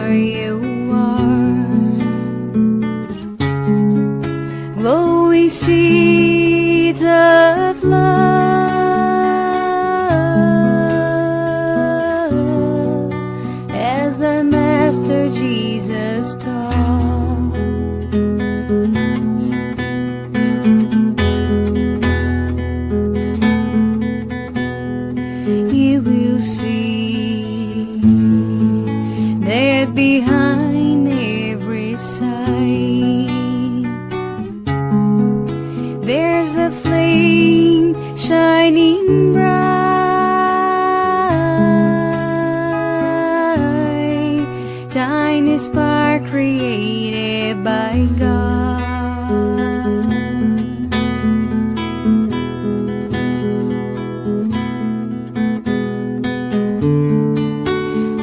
wherever you are. Glowing seeds of love, as our Master Jesus taught. You will see that behind every sight there's a flame shining bright, tiny spark created by God.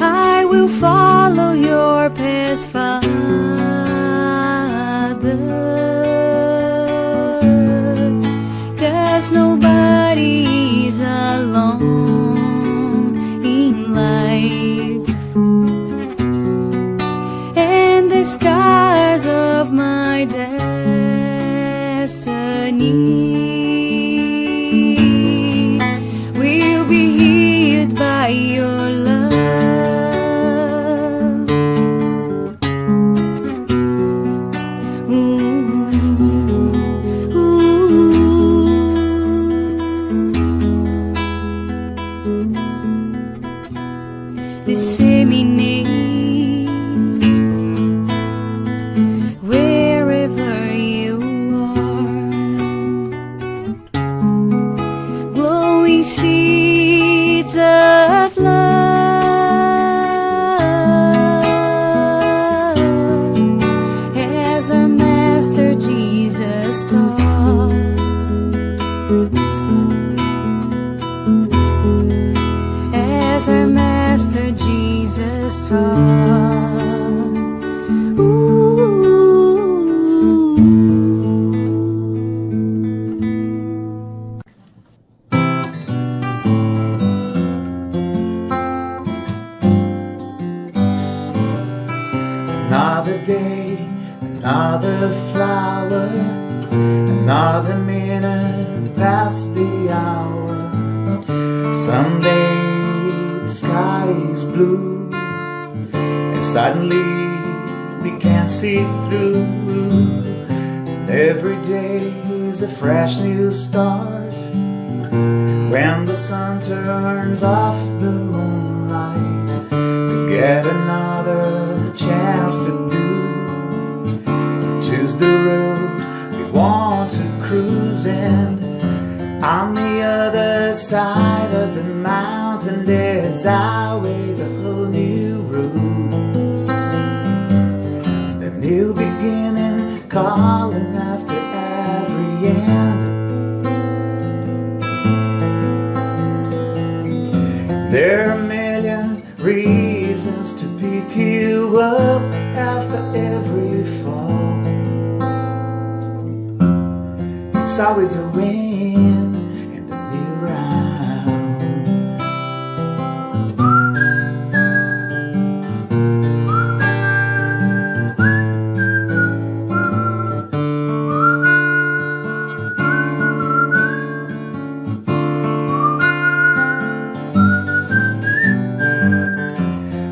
I will follow your path, Father, 'cause nobody's alone in life, and the scars of my destiny will be healed by your love. Disseminate wherever you are. Glowing seeds of love, as our Master Jesus taught. As our Master Jesus taught. Another day, another flower, another minute past the hour. Someday the sky is blue, and suddenly we can't see through. And every day is a fresh new start, when the sun turns off the moonlight. We get another chance to choose the road we want to cruise, and on the other side of the mountain there's always a whole new road. The new beginning calling after every end. There are a million reasons to pick you up after every fall. It's always a win in the new round.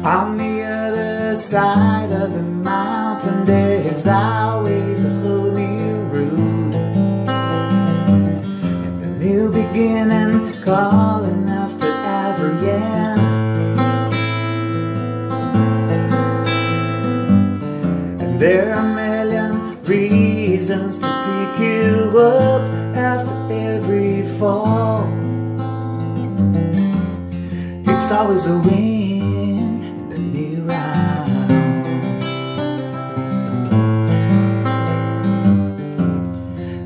On the other side of the mountain there's always a whole new road, and the new beginning calling after every end. And there are a million reasons to pick you up after every fall. It's always a win.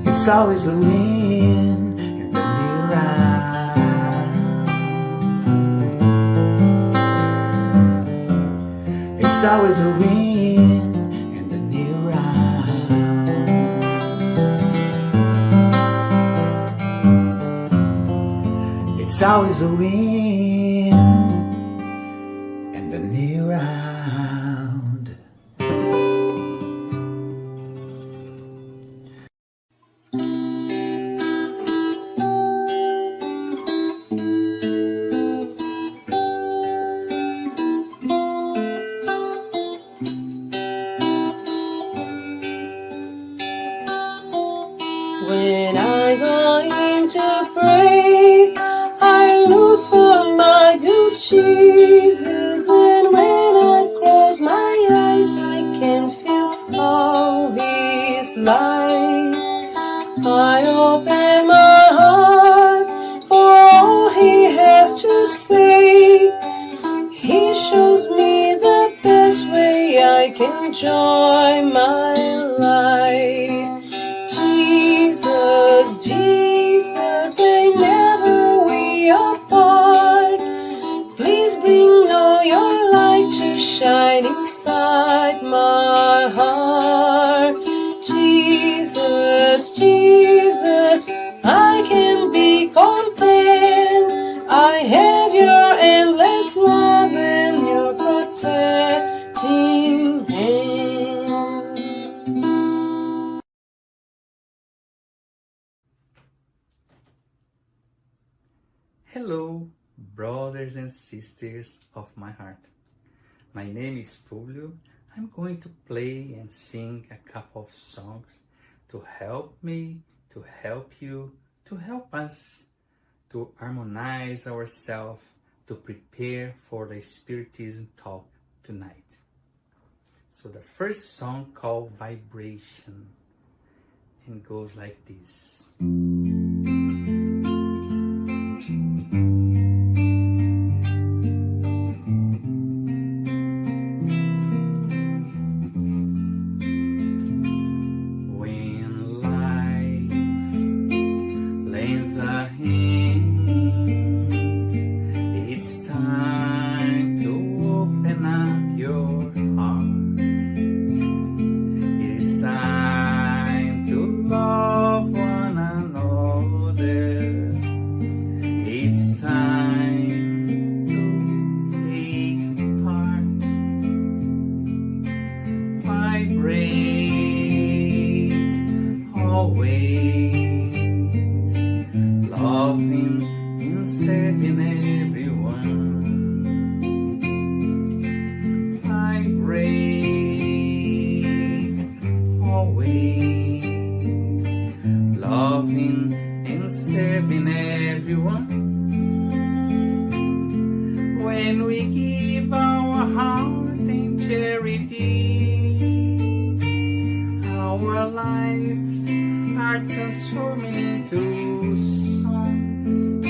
It's always a win in the new round. It's always a win in the new round. It's always a win in the new round. Jesus, and when I close my eyes, I can feel all His light. I open my heart for all He has to say. He shows me the best way I can enjoy my life. Jesus, Jesus, they never we apart. Please bring all your light to shine inside my heart. Jesus, Jesus, I can be content. I have your endless love and your protecting hand. Hello, brothers and sisters of my heart. My name is Fulvio. I'm going to play and sing a couple of songs to help me, to help you, to help us to harmonize ourselves, to prepare for the Spiritism talk tonight. So the first song called Vibration, and goes like this. When we give our heart in charity, our lives are transforming into songs.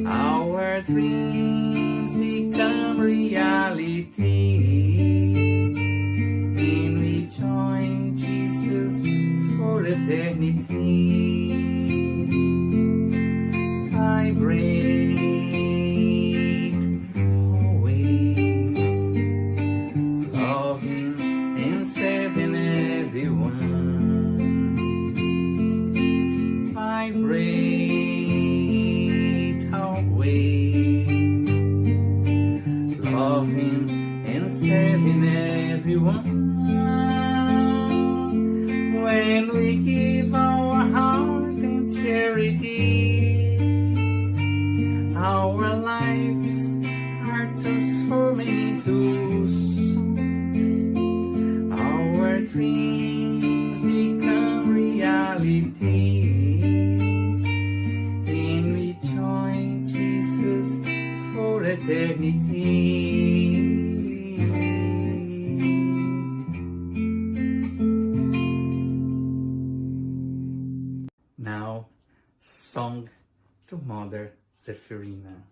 Our dreams become reality, and we join Jesus for eternity. Vibrate. Vibrate always, loving and serving everyone. When we give our heart in charity, our lives are transforming into songs. Our dreams become reality. Eternity. Now, song to Mother Zephyrina.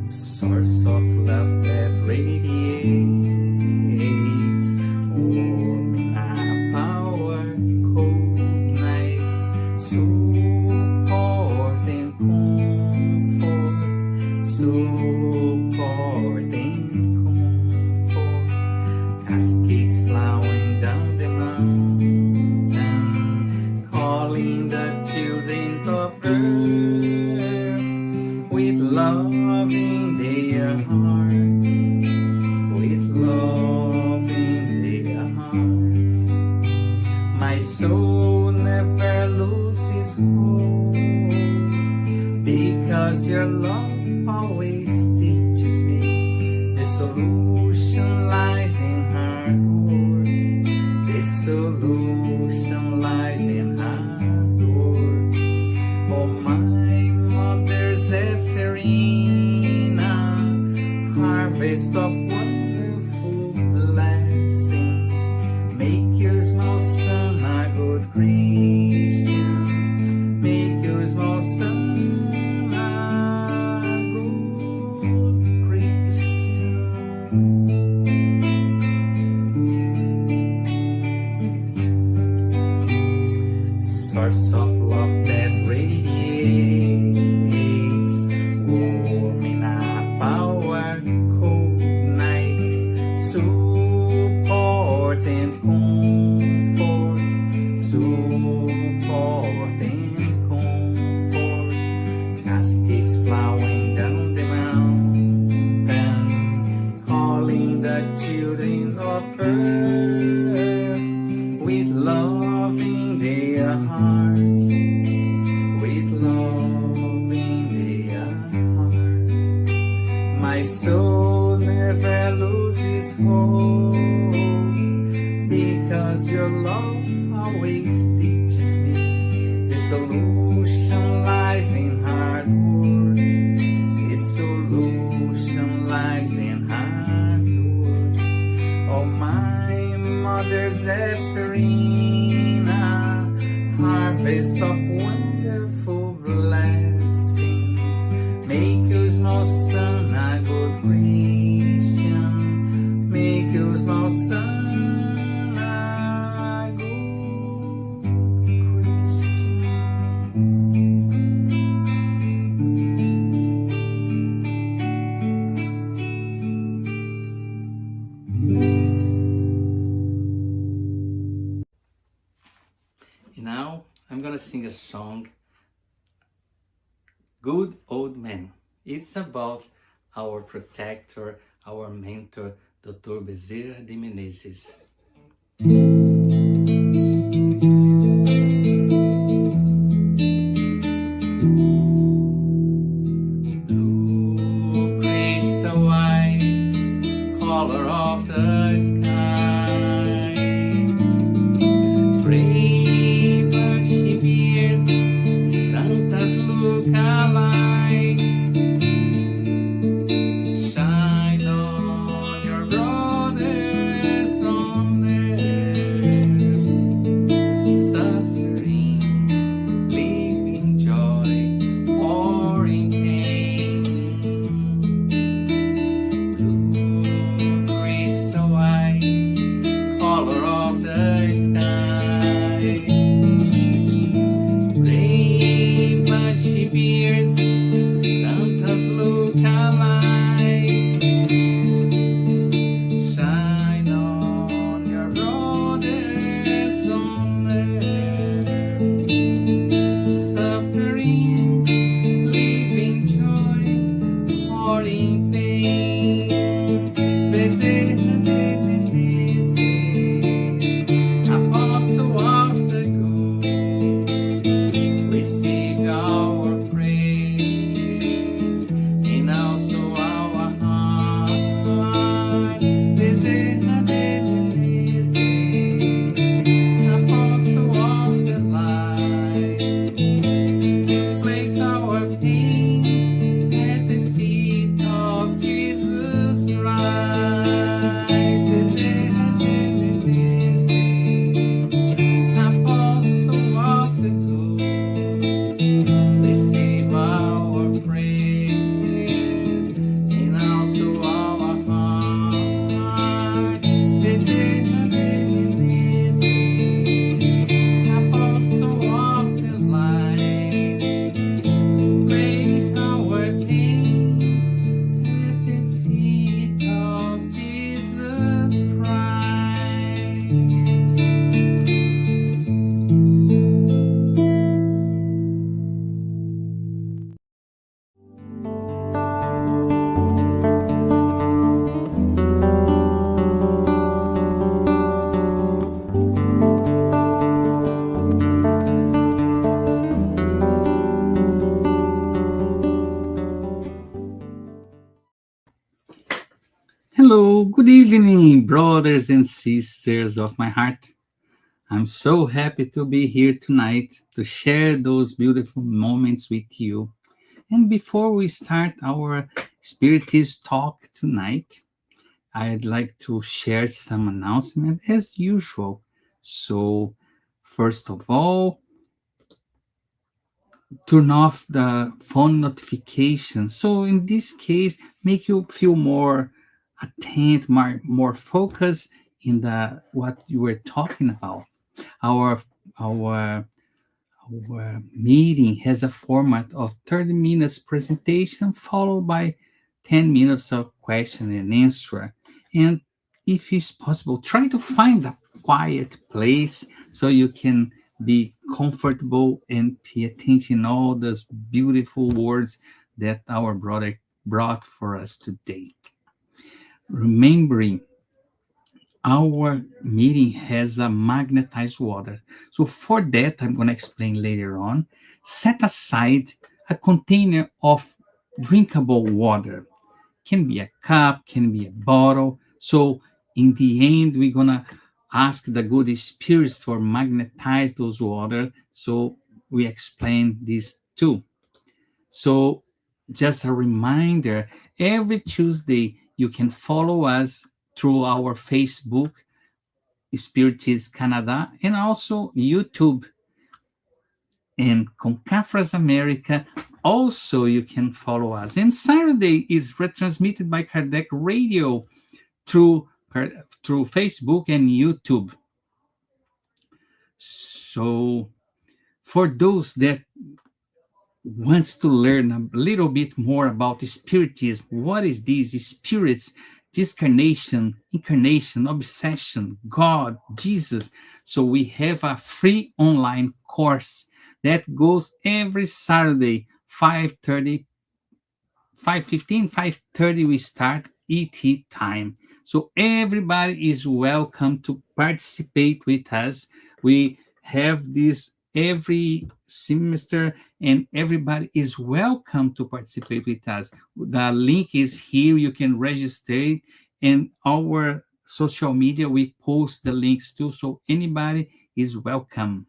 Source of love that radiates, love in their hearts, with love in their hearts. My soul never loses hope, because your love always teaches me the solution lies in her solution lies in hard work. Oh, my mother Zephyrina, harvest of wonderful blessings. Make your small son a good Christian. Make your small son a good Christian. Source of love that radiates, warming up our cold nights, support and comfort, support and comfort, cascades flowing down the mountain, calling the children of earth with love in their hearts, with love in their hearts. My soul never loses hope, because your love always teaches me the solution lies in hard work. The solution lies in hard work. Oh, my mother Zephyrina, harvest of wonderful blessings. Make your small son a good Christian. Make your small son a good Christian. Now I'm gonna sing a song, Good Old Man. It's about our protector, our mentor, Dr. Bezerra de Menezes. Blue crystal eyes, color of the sky, gray bushy beard, Santa's look alike. Shine on your brothers on earth, suffering, living joy, or in pain. Blue crystal eyes, color of the sky, gray bushy beard, Santa's look alike. Shine on your brothers on earth, suffering, living joy, or in pain. Bezerra de Menezes, apostle of the good, receive our praise and also our heart. Bezerra de Menezes, apostle of the light, place our pain at the feet of Jesus Christ. Bezerra de Menezes, apostle of the good, receive our praise and also our heart. Bezerra de Menezes, apostle of the light, place our pain at the feet of Jesus Christ. Hello, good evening, brothers and sisters of my heart. I'm so happy to be here tonight to share those beautiful moments with you. And before we start our Spiritist talk tonight, I'd like to share some announcement as usual. So, first of all, turn off the phone notification. So, in this case, make you feel more attent, more focused in the what you were talking about. Our our our meeting has a format of 30 minutes presentation followed by 10 minutes of question and answer. And if it's possible, try to find a quiet place so you can be comfortable and pay attention all those beautiful words that our brother brought for us today. Remembering our meeting has a magnetized water. So for that, I'm going to explain later on. Set aside a container of drinkable water. Can be a cup, can be a bottle. So in the end, we're going to ask the good spirits for magnetize those water. So we explain this too. So just a reminder, every Tuesday, you can follow us through our Facebook Spiritism Canada, and also YouTube and Concafras America. Also, you can follow us. And Saturday is retransmitted by Kardec Radio through through Facebook and YouTube. So, for those that wants to learn a little bit more about spiritism, what is this? Spirits, discarnation, incarnation, obsession, God, Jesus. So we have a free online course that goes every Saturday, 5:30, 5:15, 5:30 we start ET time. So everybody is welcome to participate with us. We have this every semester and everybody is welcome to participate with us. The link is here. You can register and our social media, we post the links too. So anybody is welcome.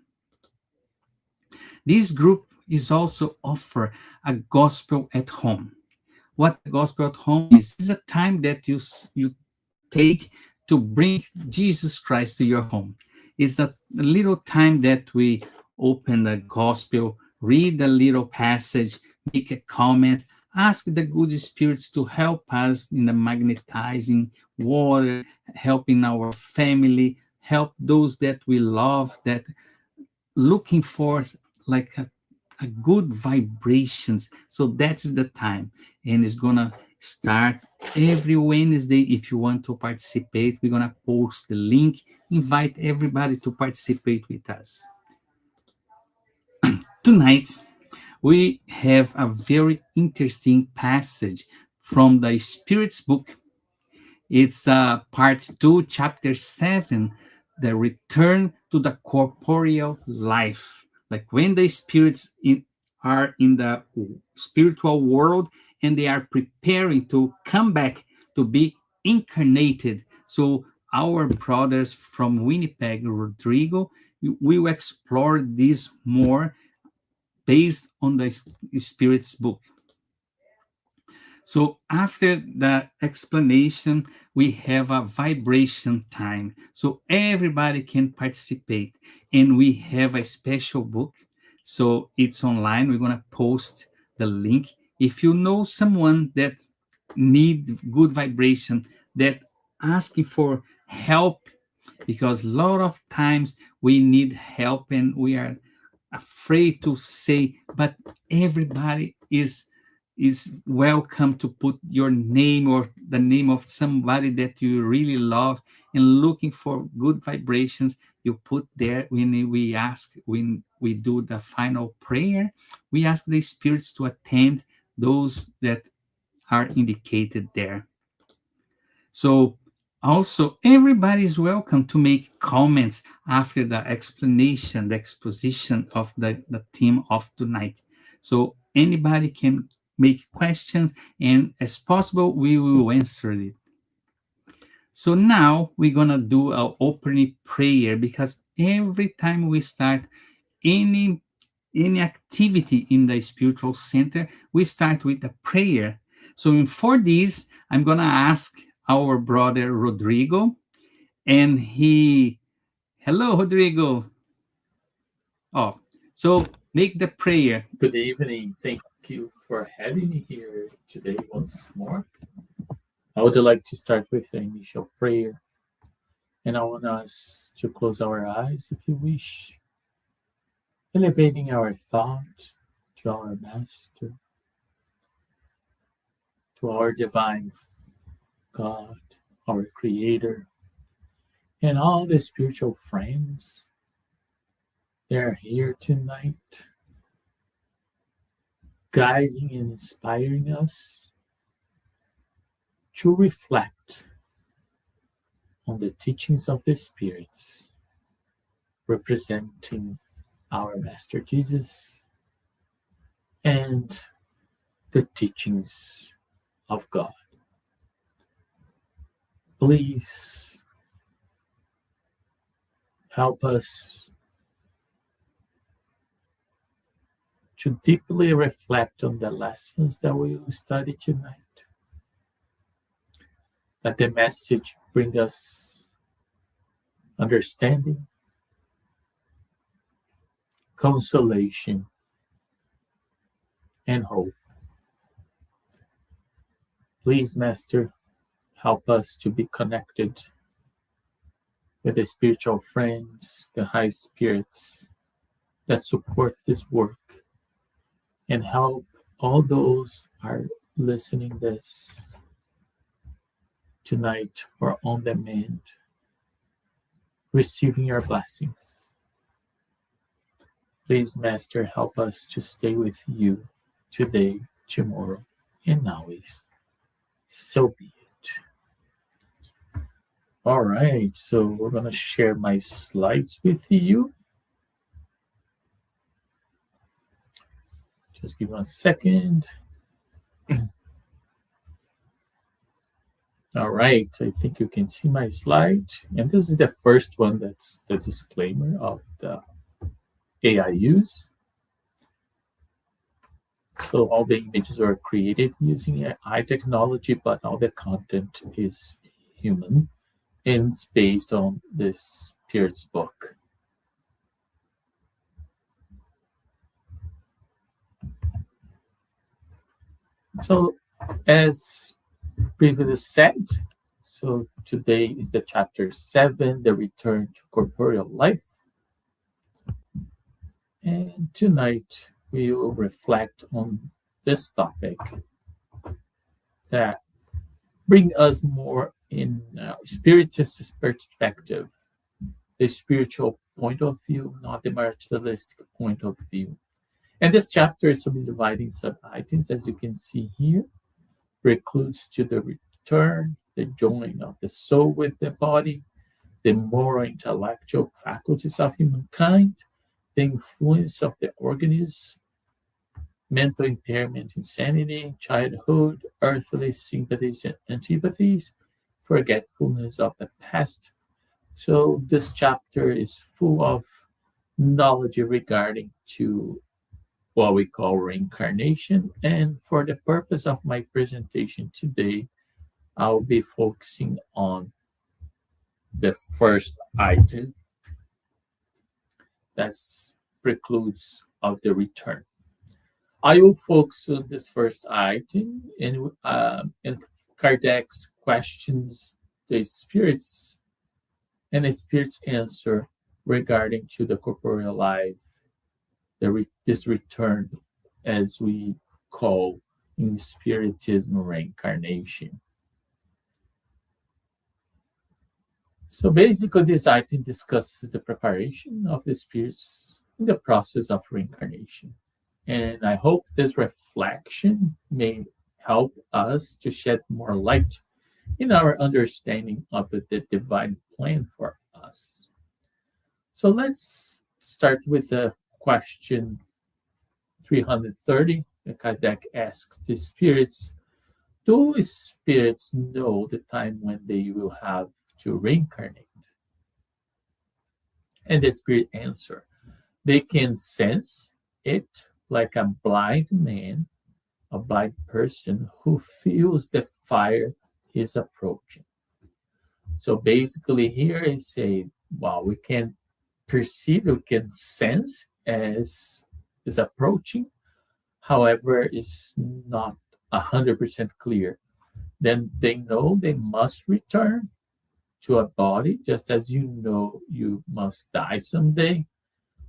This group is also offer a gospel at home. What the gospel at home is a time that you take to bring Jesus Christ to your home. It's a little time that we open the gospel, read a little passage, make a comment, ask the good spirits to help us in the magnetizing water, helping our family, help those that we love, that looking for like a good vibrations. So that's the time, and it's gonna start every Wednesday. If you want to participate, we're gonna post the link, invite everybody to participate with us. Tonight we have a very interesting passage from the Spirit's book. It's part 2, chapter 7, the return to the corporeal life. Like when the spirits are in the spiritual world and they are preparing to come back to be incarnated. So our brothers from Winnipeg, Rodrigo, will explore this more based on the Spirit's book. So after the explanation, we have a vibration time. So everybody can participate. And we have a special book. So it's online. We're going to post the link. If you know someone that need good vibration, that asking for help, because a lot of times we need help and we are afraid to say, but everybody is welcome to put your name or the name of somebody that you really love and looking for good vibrations. You put there. When we do the final prayer, we ask the spirits to attend those that are indicated there. So also everybody is welcome to make comments after the explanation, the exposition of the theme of tonight. So anybody can make questions, and as possible, we will answer it. So now we're gonna do our opening prayer, because every time we start any activity in the spiritual center, we start with a prayer. So for this, I'm gonna ask our brother Rodrigo, and hello, Rodrigo. Oh, so make the prayer. Good evening. Thank you for having me here today once more. I would like to start with the initial prayer, and I want us to close our eyes if you wish, elevating our thought to our Master, to our divine God, our Creator, and all the spiritual friends. They are here tonight, guiding and inspiring us to reflect on the teachings of the spirits, representing our Master Jesus and the teachings of God. Please help us to deeply reflect on the lessons that we will study tonight. Let the message bring us understanding, consolation, and hope. Please, Master, help us to be connected with the spiritual friends, the high spirits that support this work, and help all those who are listening this tonight or on demand, receiving your blessings. Please, Master, help us to stay with you today, tomorrow, and always. So be it. All right, so we're going to share my slides with you. Just give 1 second. All right, I think you can see my slide. And this is the first one, that's the disclaimer of the AI use. So all the images are created using AI technology, but all the content is human and it's based on the Spirit's book. So as previously said, so today is the chapter 7, the return to corporeal life. And tonight we will reflect on this topic that bring us more in spiritist perspective, the spiritual point of view, not the materialistic point of view. And this chapter is subdivided in sub-items, as you can see here. Precludes to the return, the joining of the soul with the body, the moral intellectual faculties of humankind, the influence of the organism, mental impairment, insanity, childhood, earthly sympathies and antipathies, forgetfulness of the past. So this chapter is full of knowledge regarding to what we call reincarnation. And for the purpose of my presentation today, I'll be focusing on the first item, that's precludes of the return. I will focus on this first item, and Kardec's questions the spirits and the spirit's answer regarding to the corporeal life, this return, as we call in spiritism reincarnation. So basically, this item discusses the preparation of the spirits in the process of reincarnation. And I hope this reflection may help us to shed more light in our understanding of the divine plan for us. So let's start with the question 330. Kardec asks the spirits, do spirits know the time when they will have to reincarnate? And the spirit answer. They can sense it like a blind man, a blind person who feels the fire is approaching. So basically here is say, wow, we can perceive, we can sense as is approaching, however, is not 100% clear. Then they know they must return to a body, just as you know you must die someday,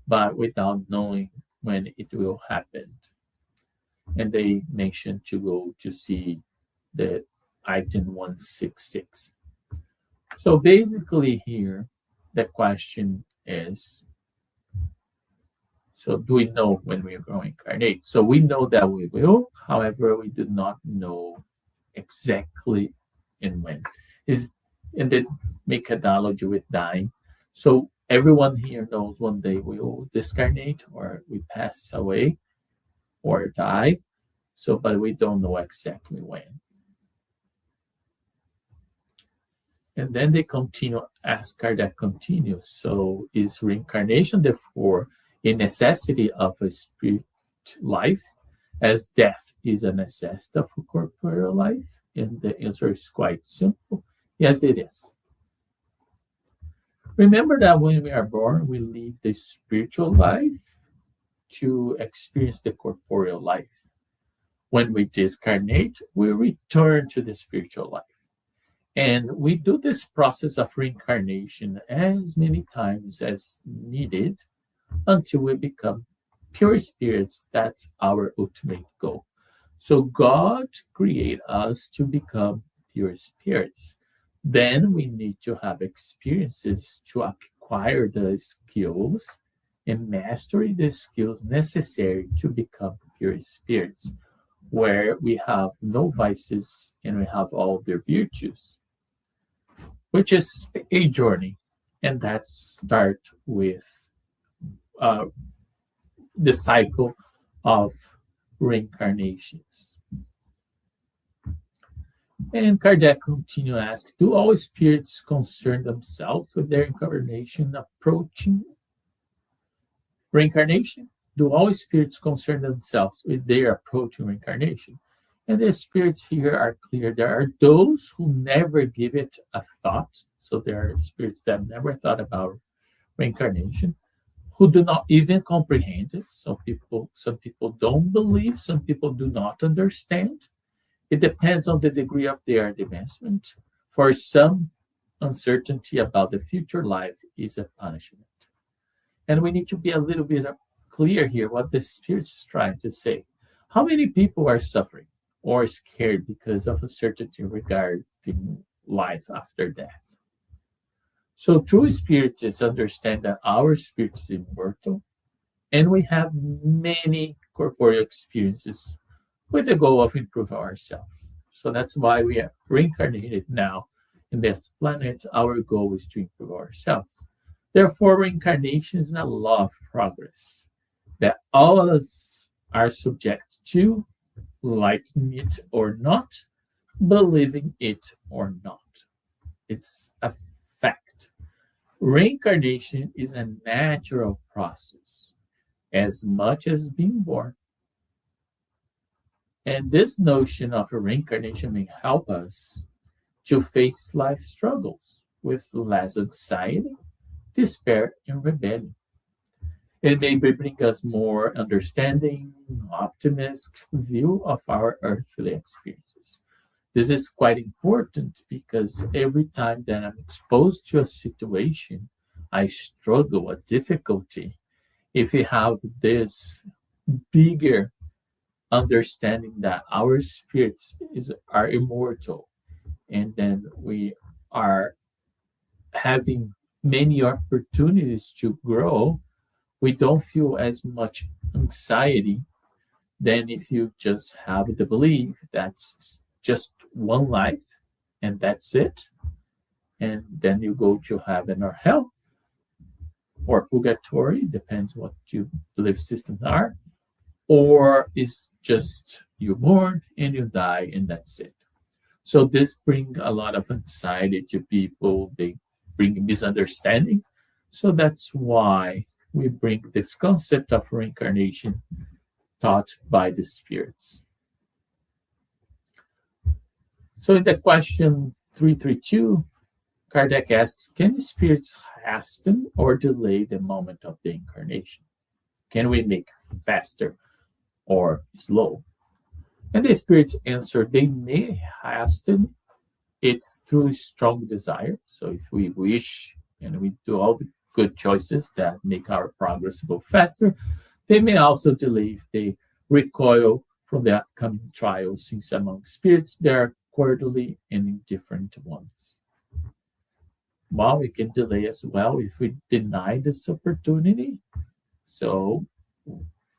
but without knowing when it will happen. And they mentioned to go to see the item 166. So basically here, the question is, so do we know when we are going to incarnate? So we know that we will, however, we do not know exactly in when. And then make analogy with dying. So everyone here knows one day we will discarnate or we pass away or die. So, but we don't know exactly when. And then they continue, ask Kardec continues. So is reincarnation therefore a necessity of a spirit life, as death is a necessity of a corporeal life? And the answer is quite simple. Yes, it is. Remember that when we are born, we leave the spiritual life to experience the corporeal life. When we discarnate, we return to the spiritual life. And we do this process of reincarnation as many times as needed until we become pure spirits. That's our ultimate goal. So God created us to become pure spirits. Then we need to have experiences to acquire the skills and master the skills necessary to become pure spirits, where we have no vices and we have all their virtues, which is a journey. And that starts with the cycle of reincarnations. And Kardec continued to ask, do all spirits concern themselves with their incarnation approaching reincarnation? Do all spirits concern themselves with their approaching reincarnation? And the spirits here are clear. There are those who never give it a thought. So there are spirits that never thought about reincarnation, who do not even comprehend it. Some people don't believe, some people do not understand. It depends on the degree of their advancement. For some, uncertainty about the future life is a punishment. And we need to be a little bit clear here what the Spirit is trying to say. How many people are suffering or scared because of uncertainty regarding life after death? So true spiritists understand that our spirit is immortal, and we have many corporeal experiences with the goal of improving ourselves. So that's why we are reincarnated now in this planet. Our goal is to improve ourselves. Therefore, reincarnation is a law of progress that all of us are subject to, liking it or not, believing it or not. It's a fact. Reincarnation is a natural process as much as being born. And this notion of a reincarnation may help us to face life struggles with less anxiety, despair, and rebellion. It may bring us more understanding, optimistic view of our earthly experiences. This is quite important because every time that I'm exposed to a situation, I struggle, a difficulty, if we have this bigger understanding that our spirits are immortal, and then we are having many opportunities to grow, we don't feel as much anxiety than if you just have the belief that's just one life and that's it, and then you go to heaven or hell or purgatory, depends what your belief systems are, or it's just you're born and you die and that's it. So this brings a lot of anxiety to people. They bring misunderstanding. So that's why we bring this concept of reincarnation taught by the spirits. So in the question 332, Kardec asks, can spirits hasten or delay the moment of the incarnation? Can we make faster or slow? And the spirits answer, they may hasten it through strong desire. So if we wish and we do all the good choices that make our progress go faster, they may also delay if they recoil from the upcoming trials, since among spirits there are quarterly and indifferent ones. Well, we can delay as well if we deny this opportunity. So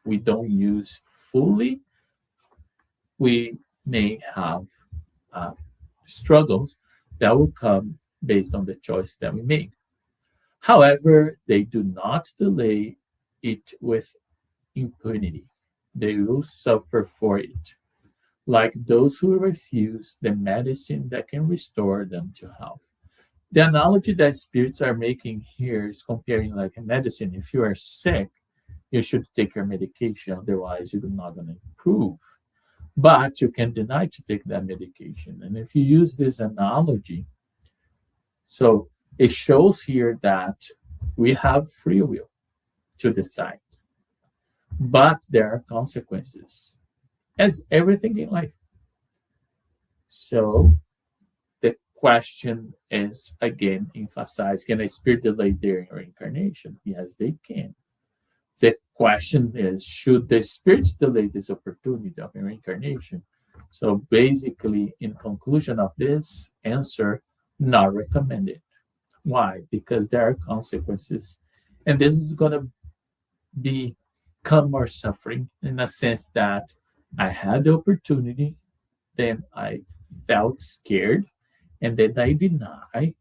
we don't use fully. We may have struggles that will come based on the choice that we made. However, they do not delay it with impunity. They will suffer for it, like those who refuse the medicine that can restore them to health. The analogy that spirits are making here is comparing like a medicine. If you are sick, you should take your medication, otherwise you're not going to improve. But you can deny to take that medication. And if you use this analogy, so it shows here that we have free will to decide. But there are consequences, as everything in life. So the question is again emphasized, can a spirit delay their reincarnation? Yes, they can. The question is, should the spirits delay this opportunity of reincarnation? So basically, in conclusion of this answer, not recommended. Why? Because there are consequences. And this is going to become more suffering in a sense that I had the opportunity, then I felt scared, and then I deny,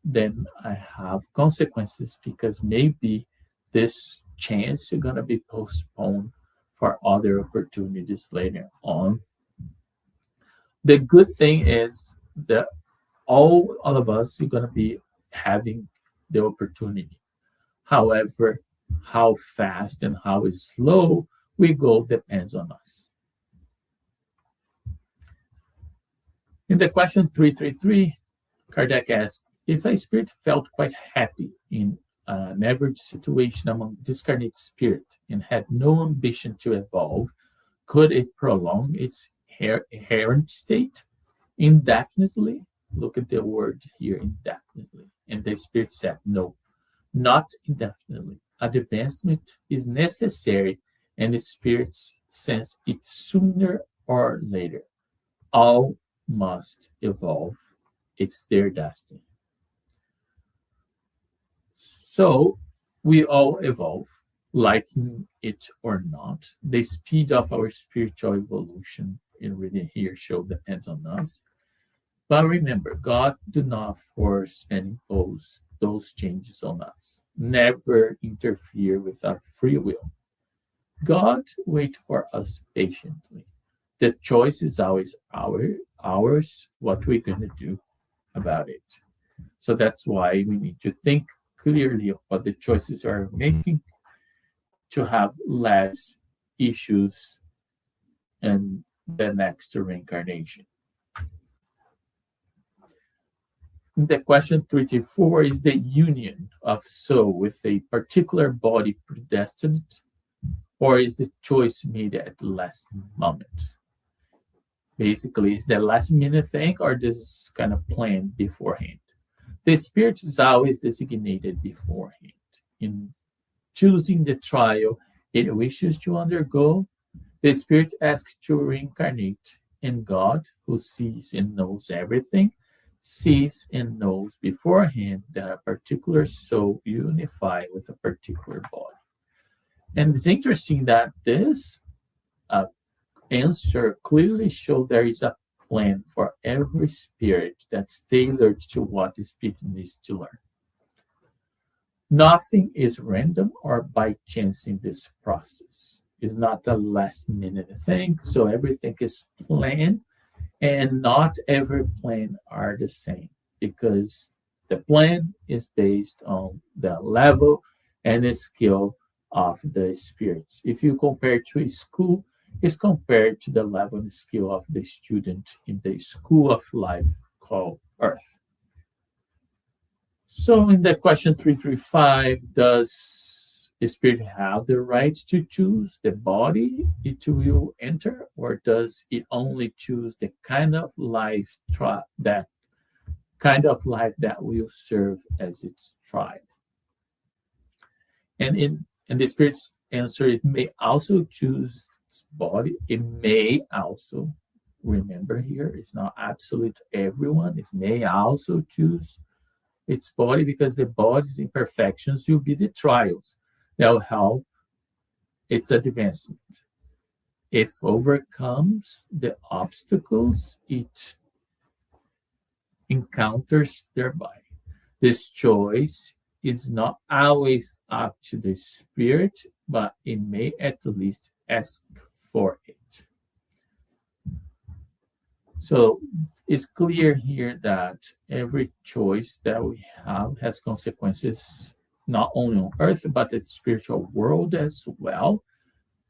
then I have consequences because maybe this chance is going to be postponed for other opportunities later on. The good thing is that all of us are going to be having the opportunity. However, how fast and how slow we go depends on us. In the question 333, Kardec asked, if a spirit felt quite happy in an average situation among discarnate spirit and had no ambition to evolve, could it prolong its inherent state indefinitely? Look at the word here, indefinitely. And the spirit said, no, not indefinitely. Advancement is necessary, and the spirits sense it sooner or later. All must evolve. It's their destiny. So we all evolve, liking it or not. The speed of our spiritual evolution, in reading here, show depends on us. But remember, God do not force and impose those changes on us. Never interfere with our free will. God waits for us patiently. The choice is always ours, what we're going to do about it. So that's why we need to think clearly of what the choices are making to have less issues in the next reincarnation. The question 334 is the union of soul with a particular body predestined, or is the choice made at the last moment? Basically, is the last minute thing or this kind of planned beforehand? The spirit is always designated beforehand. In choosing the trial it wishes to undergo, the spirit asks to reincarnate, and God, who sees and knows everything, sees and knows beforehand that a particular soul unify with a particular body. And it's interesting that this answer clearly shows there is a plan for every spirit that's tailored to what the spirit needs to learn. Nothing is random or by chance in this process. It's not a last minute thing, so everything is planned. And not every plan are the same because The plan is based on the level and the skill of the spirits. If you compare to a school, it's compared to the level and skill of the student in the school of life called Earth. So in the question 335, does the spirit have the right to choose the body it will enter, or does it only choose the kind of life that will serve as its tribe? And in the spirit's answer, it may also choose its body. It may also, remember here, it's not absolute to everyone. It may also choose its body, because the body's imperfections will be the trials that will help its advancement. If overcomes the obstacles it encounters thereby. This choice is not always up to the spirit, but it may at least ask for it. So it's clear here that every choice that we have has consequences not only on earth, but in the spiritual world as well.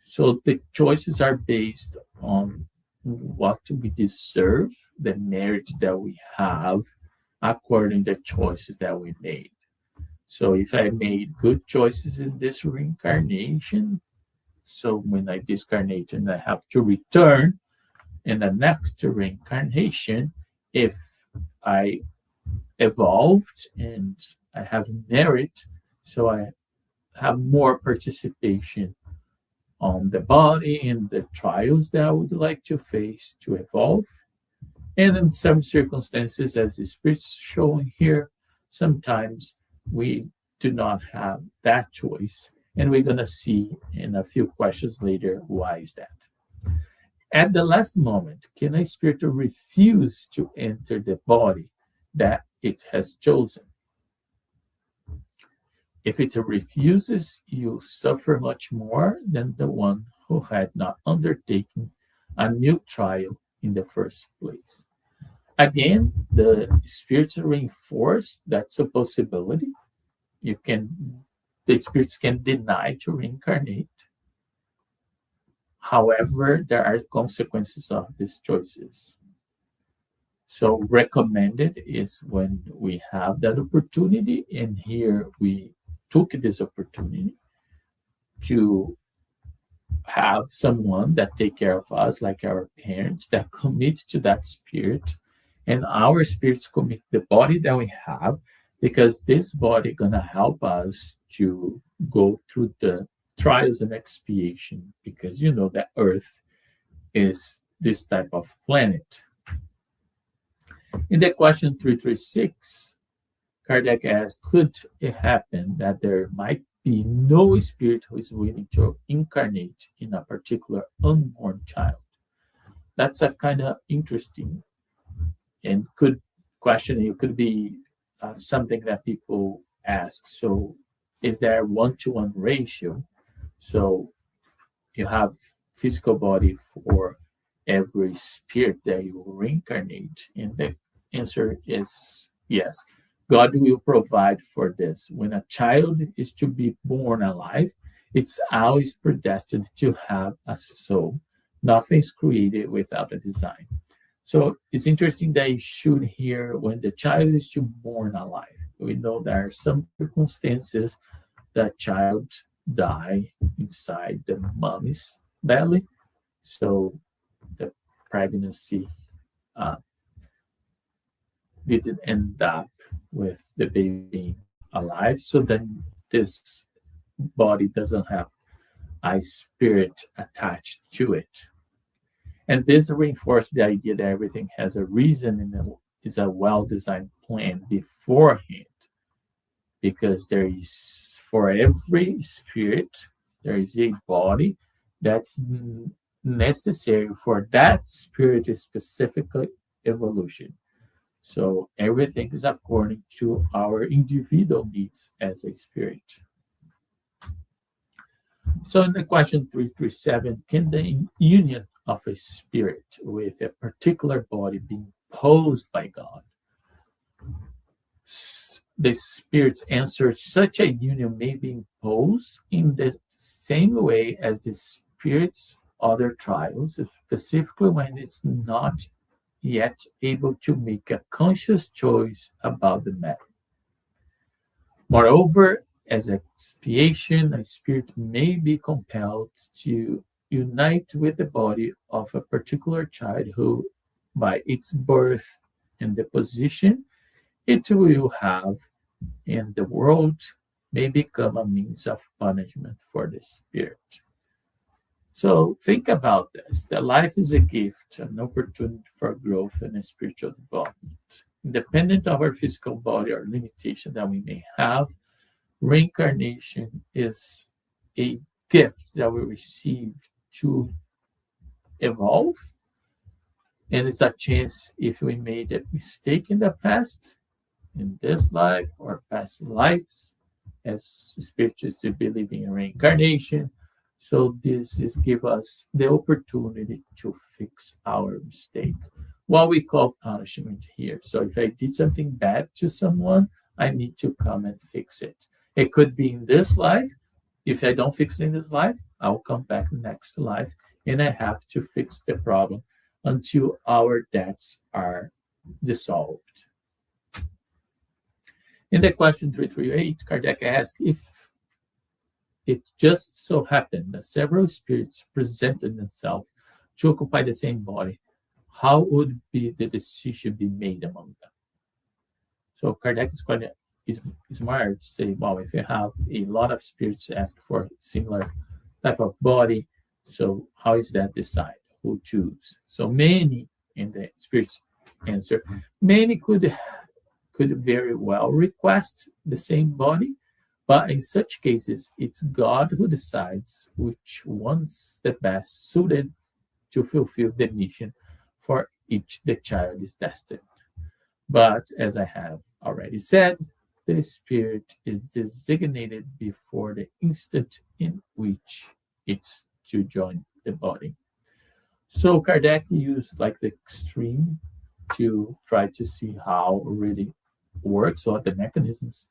So the choices are based on what we deserve, the merit that we have, according to the choices that we made. So if I made good choices in this reincarnation, so when I discarnate and I have to return in the next reincarnation, if I evolved and I have merit, so I have more participation on the body and the trials that I would like to face to evolve. And in some circumstances, as the spirit's showing here, sometimes we do not have that choice. And we're going to see in a few questions later why is that. At the last moment, can a spirit refuse to enter the body that it has chosen? If it refuses, you suffer much more than the one who had not undertaken a new trial in the first place. Again, the spirits reinforce that's a possibility. The spirits can deny to reincarnate. However, there are consequences of these choices. So recommended is when we have that opportunity, and here we took this opportunity to have someone that take care of us, like our parents, that commit to that spirit, and our spirits commit the body that we have, because this body gonna help us to go through the trials and expiation, because you know that Earth is this type of planet. In the question 336, Kardec asks, could it happen that there might be no spirit who is willing to incarnate in a particular unborn child? That's a kind of interesting and good question. It could be something that people ask. So is there 1-to-1 ratio? So you have physical body for every spirit that you reincarnate? And the answer is yes. God will provide for this. When a child is to be born alive, it's always predestined to have a soul. Nothing's created without a design. So it's interesting that you should hear when the child is to be born alive. We know there are some circumstances that child die inside the mommy's belly. So the pregnancy didn't end up with the baby being alive. So then this body doesn't have a spirit attached to it. And this reinforces the idea that everything has a reason and is a well-designed plan beforehand. Because there is, for every spirit, there is a body that's necessary for that spirit's specific evolution. So everything is according to our individual needs as a spirit. So in the question 337, can the union of a spirit with a particular body be imposed by God? the spirit's answer, such a union may be imposed in the same way as the spirit's other trials, specifically when it's not yet able to make a conscious choice about the matter. Moreover, as expiation, a spirit may be compelled to unite with the body of a particular child who, by its birth and the position it will have in the world, may become a means of punishment for the spirit. So think about this. That life is a gift, an opportunity for growth and a spiritual development. Independent of our physical body or limitation that we may have, reincarnation is a gift that we receive to evolve. And it's a chance, if we made a mistake in the past, in this life or past lives, as spiritualists we believe in reincarnation. So this is give us the opportunity to fix our mistake. What we call punishment here. So if I did something bad to someone, I need to come and fix it. It could be in this life. If I don't fix it in this life, I'll come back next life and I have to fix the problem until our debts are dissolved. In the question 338, Kardec asked if it just so happened that several spirits presented themselves to occupy the same body, how would be the decision be made among them? So Kardec is quite smart to say, well, if you have a lot of spirits ask for similar type of body, so how is that decided? Who choose? So many, in the spirits answer, many could very well request the same body, but in such cases, it's God who decides which one's the best suited to fulfill the mission for each the child is destined. But as I have already said, the spirit is designated before the instant in which it's to join the body. So Kardec used like the extreme to try to see how it really works, what the mechanisms.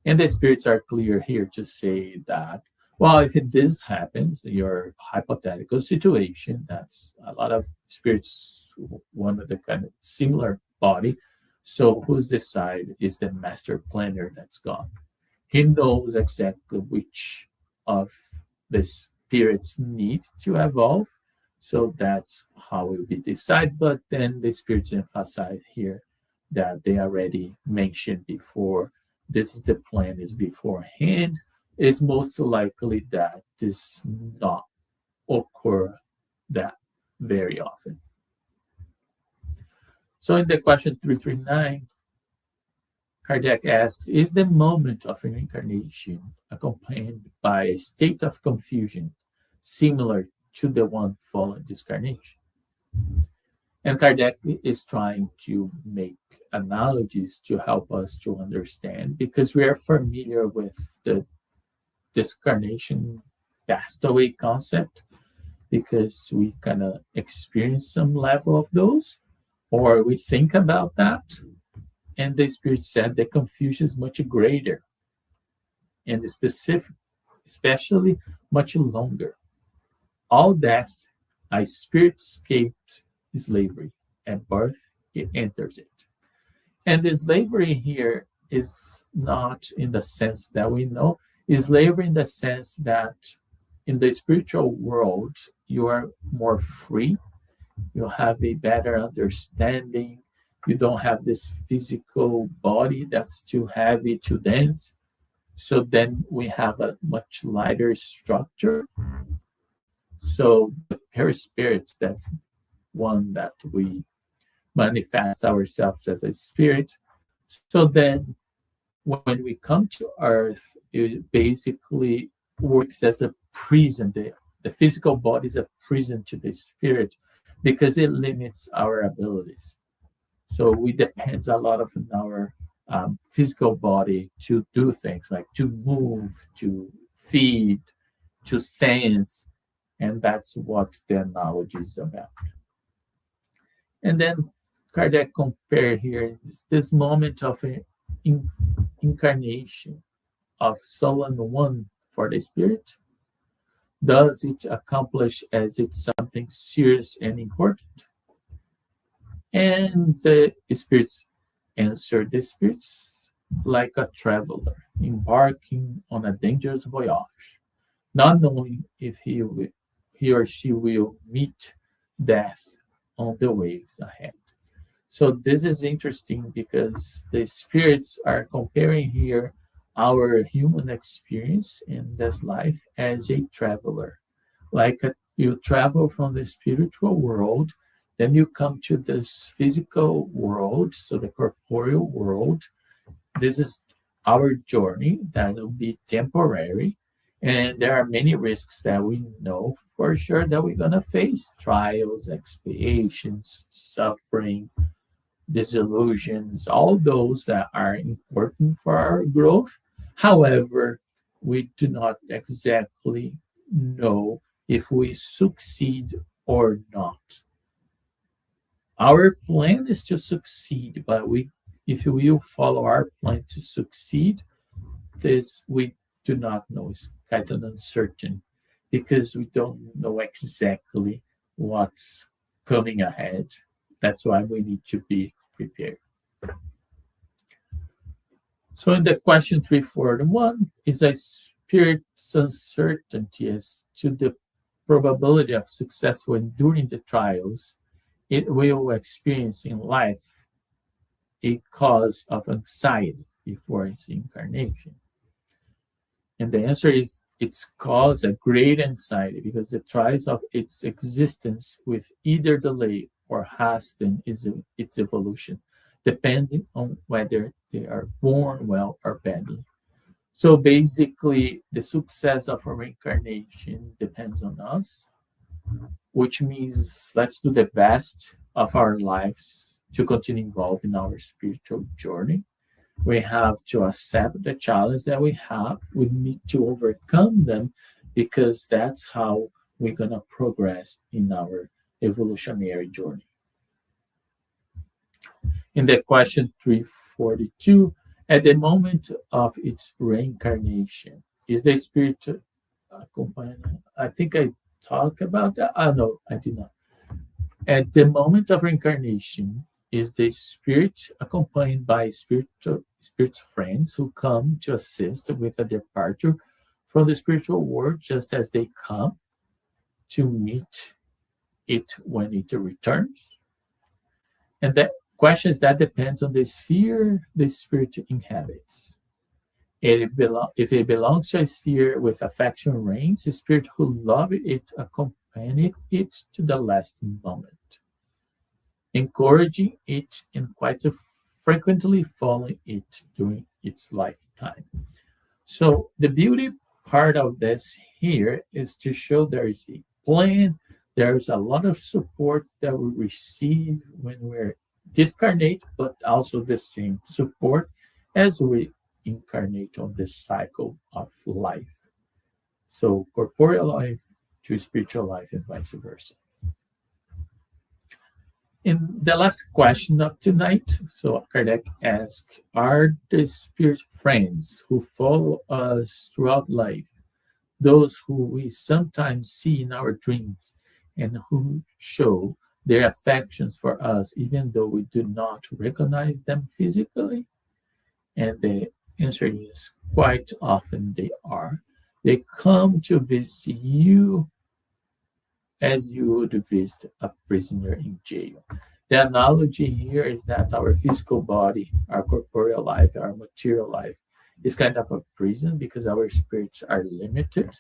And the spirits are clear here to say that, well, if this happens, your hypothetical situation, that's a lot of spirits want the kind of similar body. So who's decide is the master planner that's gone. He knows exactly which of the spirits need to evolve. So that's how it will be decided. But then the spirits emphasize here that they already mentioned before. This is the plan is beforehand. It's most likely that this not occur that very often. So in the question 339, Kardec asked, is the moment of reincarnation accompanied by a state of confusion similar to the one following discarnation? And Kardec is trying to make analogies to help us to understand, because we are familiar with the discarnation passed away concept, because we kind of experience some level of those, or we think about that, and the spirit said the confusion is much greater, and the specific, especially much longer. All death, a spirit escaped slavery. At birth, it enters it. And the slavery here is not in the sense that we know, is slavery in the sense that in the spiritual world, you are more free, you have a better understanding, you don't have this physical body that's too heavy to dance. So then we have a much lighter structure. So the perispirit, that's one that we manifest ourselves as a spirit. So then when we come to earth, it basically works as a prison. The physical body is a prison to the spirit because it limits our abilities. So we depend a lot of our physical body to do things like to move, to feed, to sense, and that's what the analogy is about. And then Kardec compare here this moment of incarnation of Solon 1 for the spirit? Does it accomplish as it's something serious and important? And the spirits answer, the spirits like a traveler embarking on a dangerous voyage, not knowing if he or she will meet death on the waves ahead. So this is interesting because the spirits are comparing here our human experience in this life as a traveler. You travel from the spiritual world, then you come to this physical world, so the corporeal world. This is our journey that will be temporary. And there are many risks that we know for sure that we're going to face: trials, expiations, suffering, disillusions, all those that are important for our growth. However, we do not exactly know if we succeed or not. Our plan is to succeed, but if we will follow our plan to succeed, this we do not know. It's kind of uncertain because we don't know exactly what's coming ahead. That's why we need to be prepared. So in the question 341, is a spirit's uncertainty as to the probability of successful enduring the trials it will experience in life a cause of anxiety before its incarnation? And the answer is it's caused a great anxiety because the trials of its existence with either delay or hasten its evolution, depending on whether they are born well or badly. So basically, the success of our reincarnation depends on us, which means let's do the best of our lives to continue involved in our spiritual journey. We have to accept the challenge that we have. We need to overcome them because that's how we're going to progress in our evolutionary journey. In the question 342, at the moment of its reincarnation, is the spirit accompanied? I think I talked about that. No, I did not. At the moment of reincarnation, is the spirit accompanied by spirit's friends who come to assist with a departure from the spiritual world, just as they come to meet it when it returns? And that question is that depends on the sphere the spirit inhabits. If it belongs to a sphere with affection reigns, the spirit who love it accompany it to the last moment, encouraging it and quite frequently following it during its lifetime. So the beauty part of this here is to show there is a plan, there's a lot of support that we receive when we're discarnate, but also the same support as we incarnate on this cycle of life. So corporeal life to spiritual life and vice versa. In the last question of tonight, so Kardec asked, are the spirit friends who follow us throughout life those who we sometimes see in our dreams and who show their affections for us even though we do not recognize them physically? And the answer is quite often they are. They come to visit you as you would visit a prisoner in jail. The analogy here is that our physical body, our corporeal life, our material life is kind of a prison because our spirits are limited.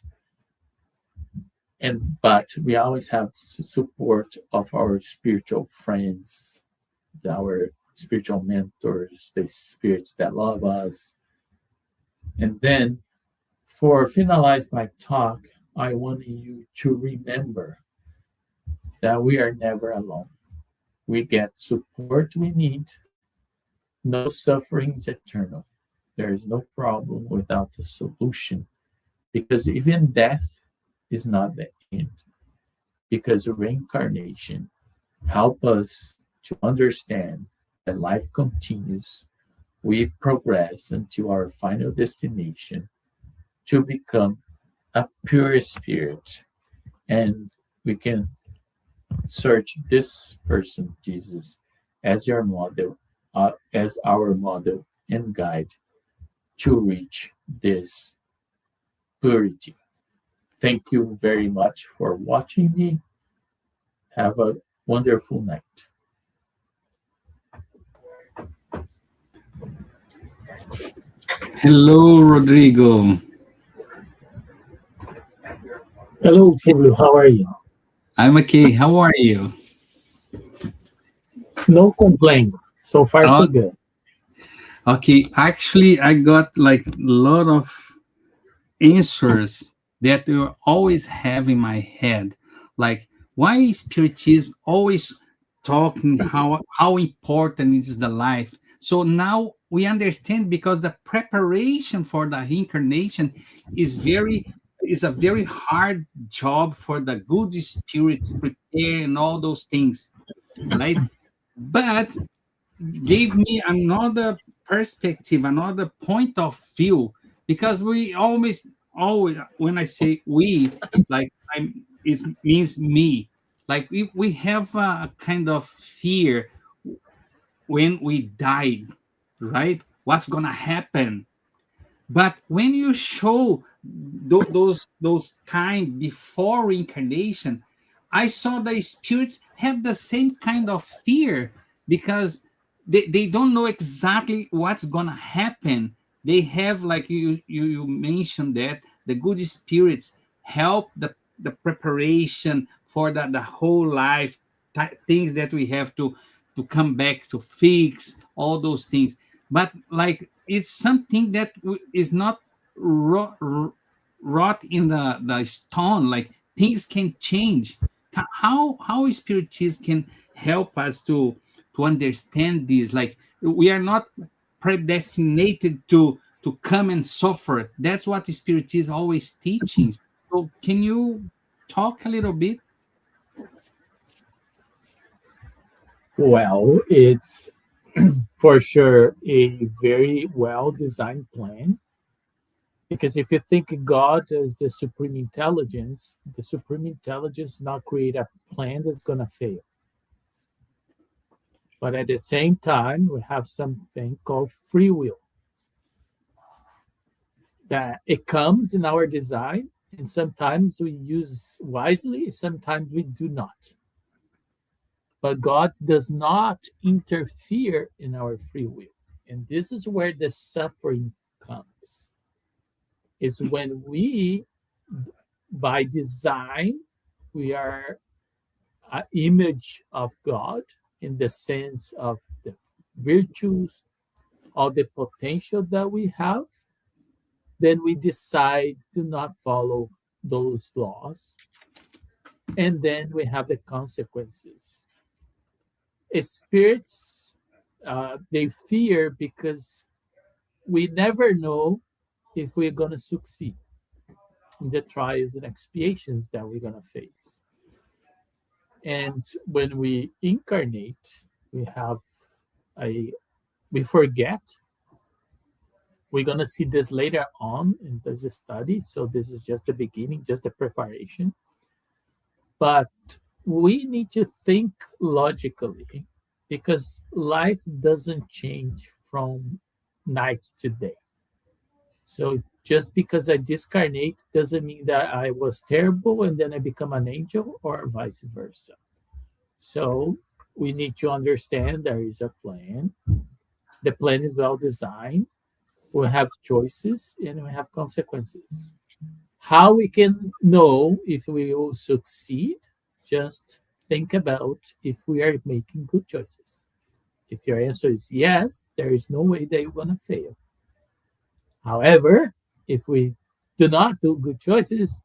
But we always have support of our spiritual friends, our spiritual mentors, the spirits that love us. And then for finalize my talk, I want you to remember that we are never alone. We get support we need. No suffering is eternal. There is no problem without a solution, because even death is not the end, because reincarnation helps us to understand that life continues we progress until our final destination to become a pure spirit. And we can search this person, Jesus, as your model, as our model and guide to reach this purity. Thank you very much for watching me. Have a wonderful night. Hello, Rodrigo. Hello, Pablo. How are you? I'm okay. How are you? No complaints. So far, so Oh, good. okay. Actually, I got like a lot of answers that you always have in my head. Like, why is spiritism always talking how important is the life? So now we understand because the preparation for the reincarnation is very is a very hard job for the good spirit to prepare and all those things, right? But gave me another perspective, another point of view, because we always when I say we, like it means me. Like we have a kind of fear when we died, right? What's gonna happen? But when you show those kind before reincarnation, I saw the spirits have the same kind of fear because they don't know exactly what's gonna happen. They have, like you mentioned, that the good spirits help the preparation for the whole life, things that we have to come back to fix all those things. But like it's something that is not wrought in the stone. Like things can change. How spiritism can help us to understand this? Like we are not predestinated to come and suffer. That's what spiritism always teaching. So can you talk a little bit? Well, it's for sure a very well designed plan. Because if you think God as the supreme intelligence does not create a plan that's going to fail. But at the same time, we have something called free will that it comes in our design, and sometimes we use wisely, sometimes we do not. But God does not interfere in our free will. And this is where the suffering comes. It's when we, by design, we are an image of God in the sense of the virtues or the potential that we have, then we decide to not follow those laws. And then we have the consequences. Spirits, they fear because we never know if we're going to succeed in the trials and expiations that we're going to face. And when we incarnate, we have we forget. We're going to see this later on in this study. So this is just the beginning, just the preparation. But we need to think logically because life doesn't change from night to day. So just because I discarnate doesn't mean that I was terrible and then I become an angel or vice versa. So we need to understand there is a plan. The plan is well designed. We have choices and we have consequences. How we can know if we will succeed? Just think about if we are making good choices. If your answer is yes, there is no way that you're going to fail. However, if we do not do good choices,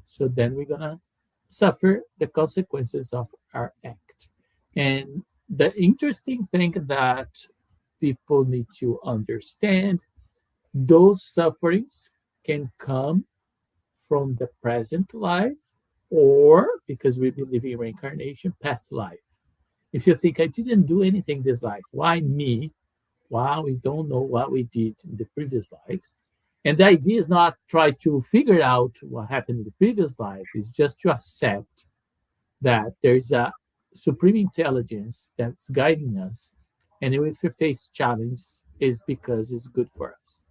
so then we're going to suffer the consequences of our act. And the interesting thing that people need to understand, those sufferings can come from the present life or because we believe in reincarnation, past life. If you think I didn't do anything this life, why me? while we don't know what we did in the previous lives. And the idea is not try to figure out what happened in the previous life, it's just to accept that there's a supreme intelligence that's guiding us. And if we face challenge, is because it's good for us.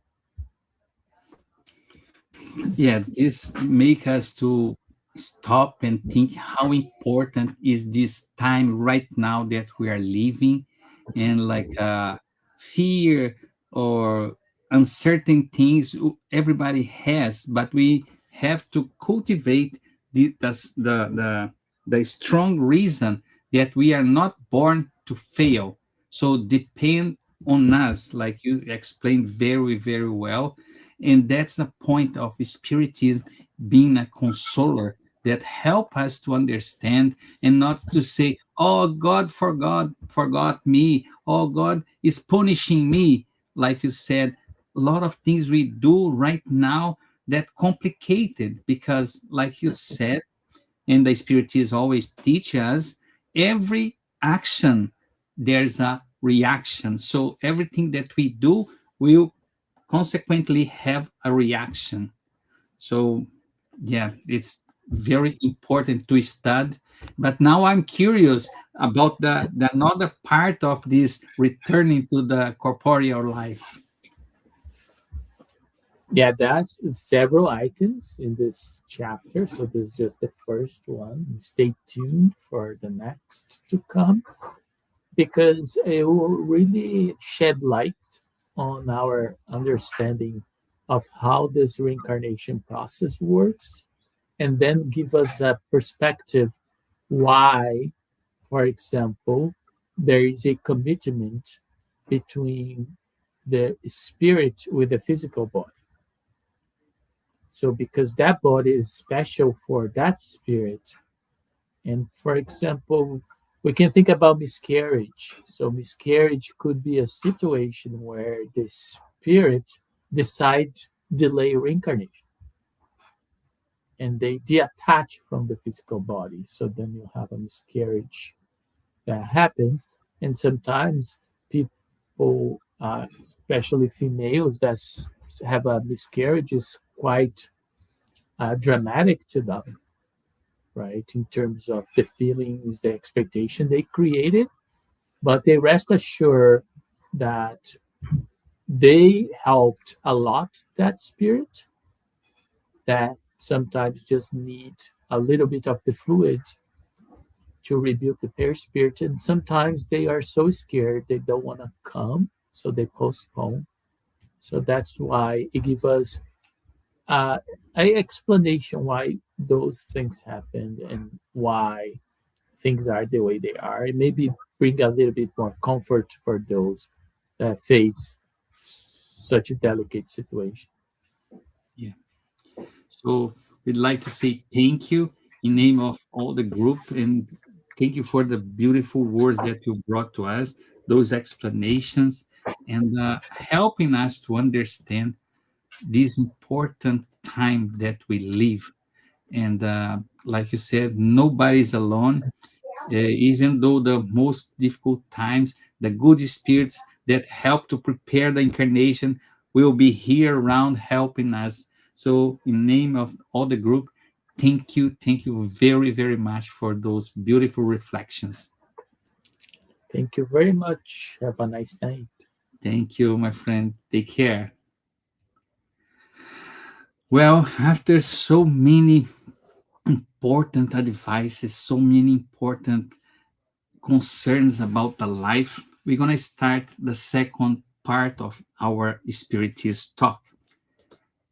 Yeah, this make us to stop and think how important is this time right now that we are living, and like fear or uncertain things everybody has, but we have to cultivate the strong reason that we are not born to fail. So depend on us, like you explained very, very well. And that's the point of spiritism, being a consoler that help us to understand, and not to say, oh, God forgot me, oh, God is punishing me. Like you said, a lot of things we do right now that complicated, because like you said, and the spiritism always teach us, every action there's a reaction. So everything that we do will consequently have a reaction. So, yeah, it's very important to study. But now I'm curious about the another part of this returning to the corporeal life. Yeah, that's several items in this chapter. So this is just the first one. Stay tuned for the next to come, because it will really shed light on our understanding of how this reincarnation process works, and then give us a perspective why, for example, there is a commitment between the spirit with the physical body. So, because that body is special for that spirit. And for example, we can think about miscarriage. So, miscarriage could be a situation where the spirit decides delay reincarnation and they detach from the physical body. So, then you have a miscarriage that happens. And sometimes people, especially females that have a miscarriage, is quite dramatic to them, right? In terms of the feelings, the expectation they created, but they rest assured that they helped a lot that spirit that sometimes just need a little bit of the fluid to rebuild the pair spirit. And sometimes they are so scared they don't want to come, so they postpone. So that's why it gives us uh, a explanation why those things happened and why things are the way they are, and maybe bring a little bit more comfort for those that face such a delicate situation. Yeah. So we'd like to say thank you in name of all the group, and thank you for the beautiful words that you brought to us, those explanations, and helping us to understand this important time that we live. And like you said, nobody's alone. Even though the most difficult times, the good spirits that help to prepare the incarnation will be here around helping us. So, in name of all the group, thank you very, very much for those beautiful reflections. Thank you very much. Have a nice night. Thank you, my friend. Take care. Well, after so many important advices, so many important concerns about the life, we're going to start the second part of our spiritist talk.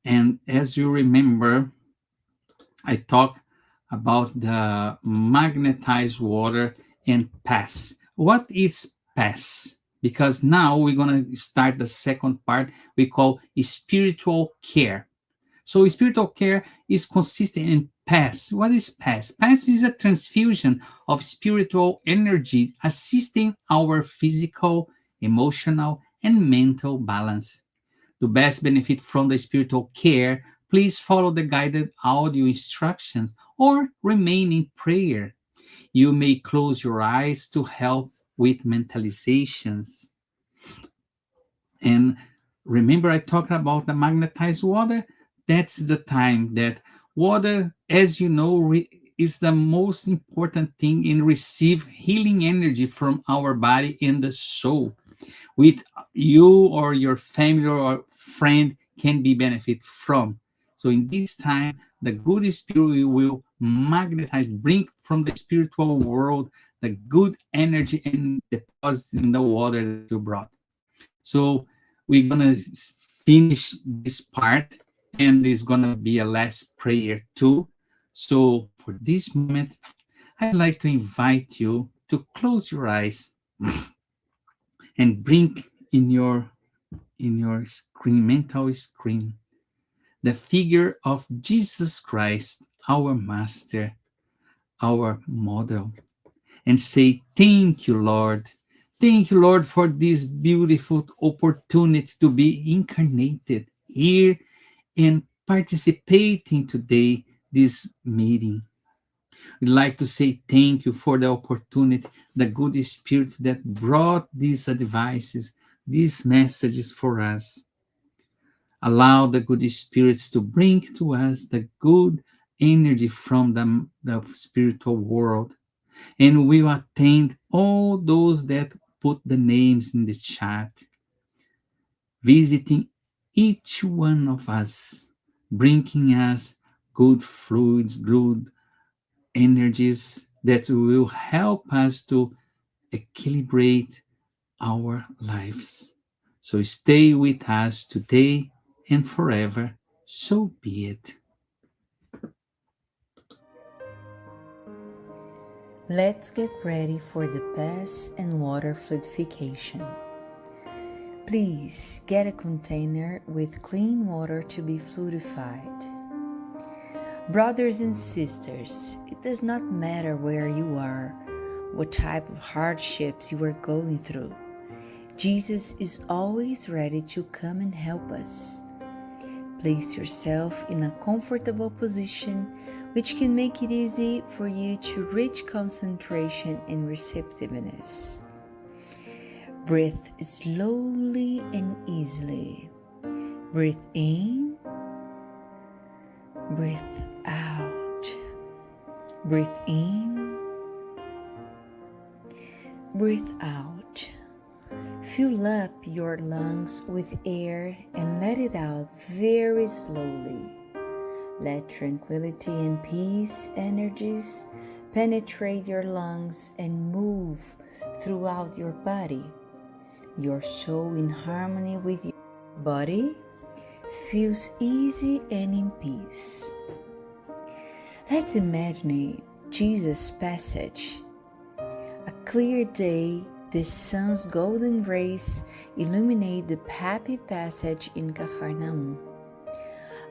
And as you remember, I talked about the magnetized water and pass. What is pass? Because now we're going to start the second part we call spiritual care. So spiritual care is consistent in pass. What is pass? Pass is a transfusion of spiritual energy assisting our physical, emotional, and mental balance. To best benefit from the spiritual care, please follow the guided audio instructions or remain in prayer. You may close your eyes to help with mentalizations. And remember, I talked about the magnetized water? That's the time that water, as you know, is the most important thing in receive healing energy from our body and the soul. With you or your family or friend can be benefit from. So in this time, the good spirit will magnetize, bring from the spiritual world the good energy and deposit in the water that you brought. So we're gonna finish this part, and it's gonna be a last prayer too. So for this moment, I'd like to invite you to close your eyes and bring in your screen, mental screen, the figure of Jesus Christ, our Master, our model, and say, "Thank you, Lord. Thank you, Lord, for this beautiful opportunity to be incarnated here and participating today this meeting. We'd like to say thank you for the opportunity, the good spirits that brought these advices, these messages for us. Allow the good spirits to bring to us the good energy from the spiritual world. And we will attend all those that put the names in the chat, visiting each one of us, bringing us good fluids, good energies that will help us to equilibrate our lives. So stay with us today and forever. So be it. Let's get ready for the pass and water fluidification. Please get a container with clean water to be fluidified. Brothers and sisters, it does not matter where you are, what type of hardships you are going through. Jesus is always ready to come and help us. Place yourself in a comfortable position which can make it easy for you to reach concentration and receptiveness. Breathe slowly and easily. Breathe in, breathe out. Breathe in, breathe out. Fill up your lungs with air and let it out very slowly. Let tranquility and peace energies penetrate your lungs and move throughout your body. Your soul in harmony with your body feels easy and in peace. Let's imagine Jesus' passage. A clear day, the sun's golden rays illuminate the happy passage in Capernaum.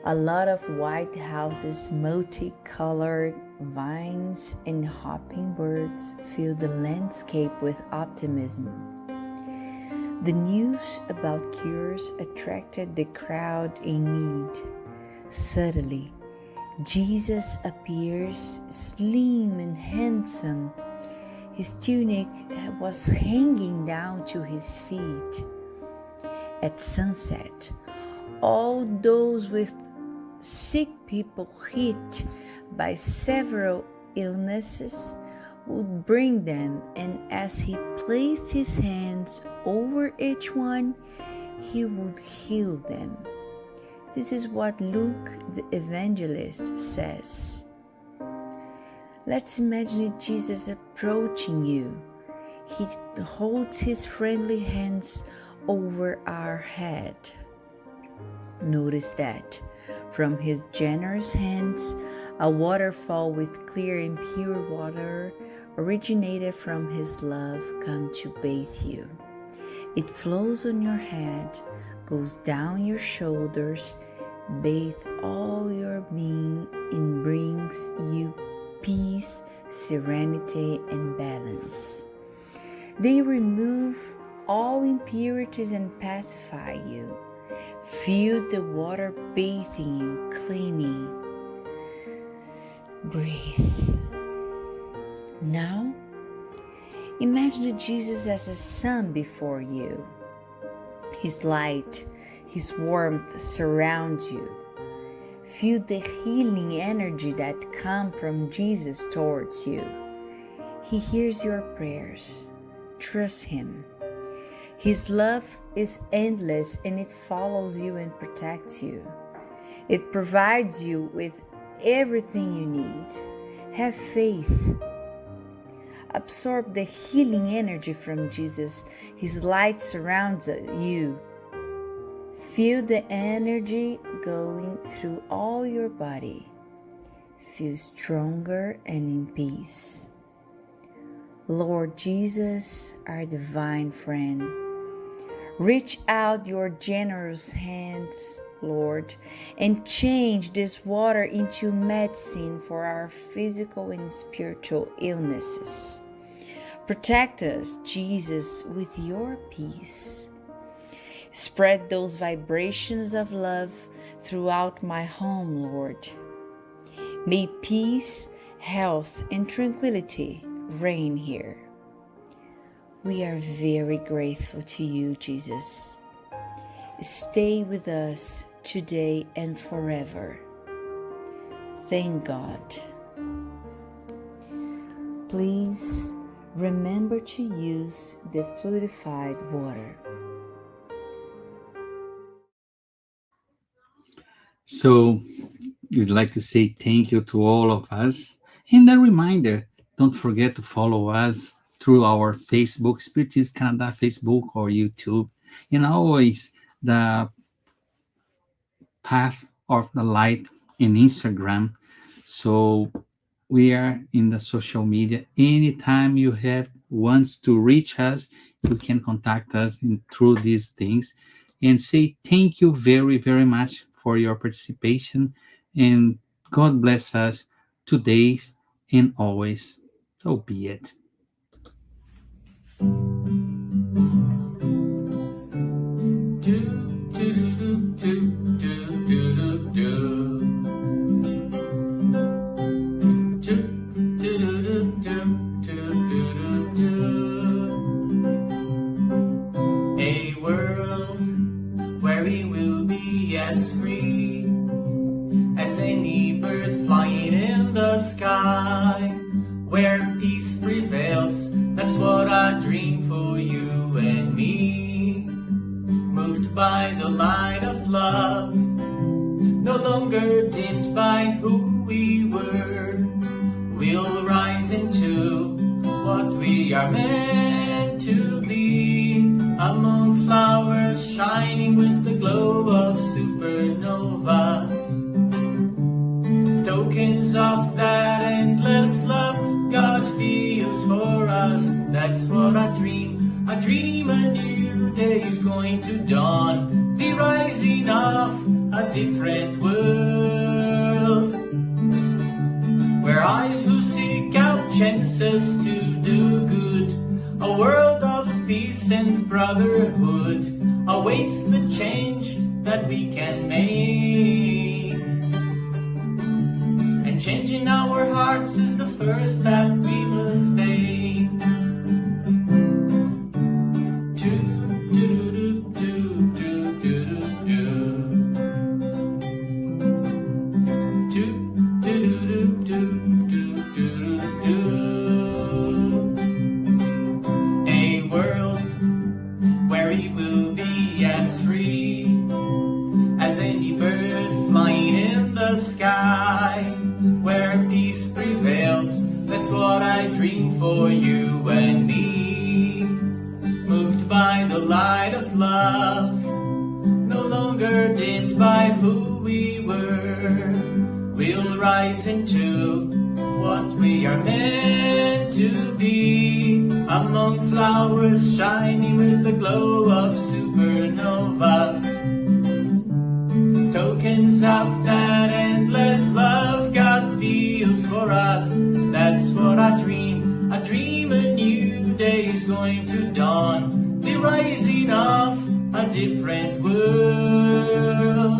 A lot of white houses, multicolored vines, and hopping birds fill the landscape with optimism. The news about cures attracted the crowd in need. Suddenly, Jesus appears slim and handsome. His tunic was hanging down to his feet. At sunset, all those with sick people hit by several illnesses would bring them, and as he placed his hands over each one, he would heal them. This is what Luke the evangelist says. Let's imagine Jesus approaching you. He holds his friendly hands over our head. Notice that from his generous hands, a waterfall with clear and pure water originated from his love come to bathe you. It flows on your head, goes down your shoulders, bathe all your being, and brings you peace, serenity, and balance. They remove all impurities and pacify you. Feel the water bathing you, cleaning. Breathe. Now, imagine Jesus as a sun before you. His light, His warmth surrounds you. Feel the healing energy that comes from Jesus towards you. He hears your prayers. Trust Him. His love is endless and it follows you and protects you. It provides you with everything you need. Have faith. Absorb the healing energy from Jesus. His light surrounds you. Feel the energy going through all your body. Feel stronger and in peace. Lord Jesus, our divine friend, reach out your generous hands, Lord, and change this water into medicine for our physical and spiritual illnesses. Protect us, Jesus, with your peace. Spread those vibrations of love throughout my home, Lord. May peace, health, and tranquility reign here. We are very grateful to you, Jesus. Stay with us today and forever. Thank God. Please remember to use the fluidified water. So, we'd like to say thank you to all of us. And a reminder, don't forget to follow us through our Facebook, Spiritist Canada Facebook or YouTube. And always the Path of the Light in Instagram. So we are in the social media. Anytime you have wants to reach us, you can contact us through these things and say thank you very, very much for your participation. And God bless us today and always. So be it. A world where we will be as free as any bird flying in the sky, where peace prevails. That's what I dream for you and me. Moved by the light of love, no longer dimmed by who we were. We'll rise into what we are meant to be, among flowers shining with the glow of supernovas. Tokens of that endless love God feels for us. That's what I dream. I dream a new day is going to dawn, the rising of a different world, where eyes who seek out chances to do good, a world of peace and brotherhood awaits the change that we can make. And changing our hearts is the first step we must take. A world where we will be as free as any bird flying in the sky, where peace prevails. That's what I dream for you and me. Moved by the light of love, no longer dimmed by who we were. We'll rise into what we are meant to be, among flowers shining with the glow of supernovas. Tokens of that endless love God feels for us. That's what I dream. I dream a new day is going to dawn, the rising of a different world,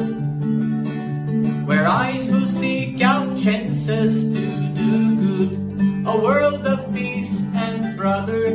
where eyes will seek out chances to do good, a world of peace and brotherhood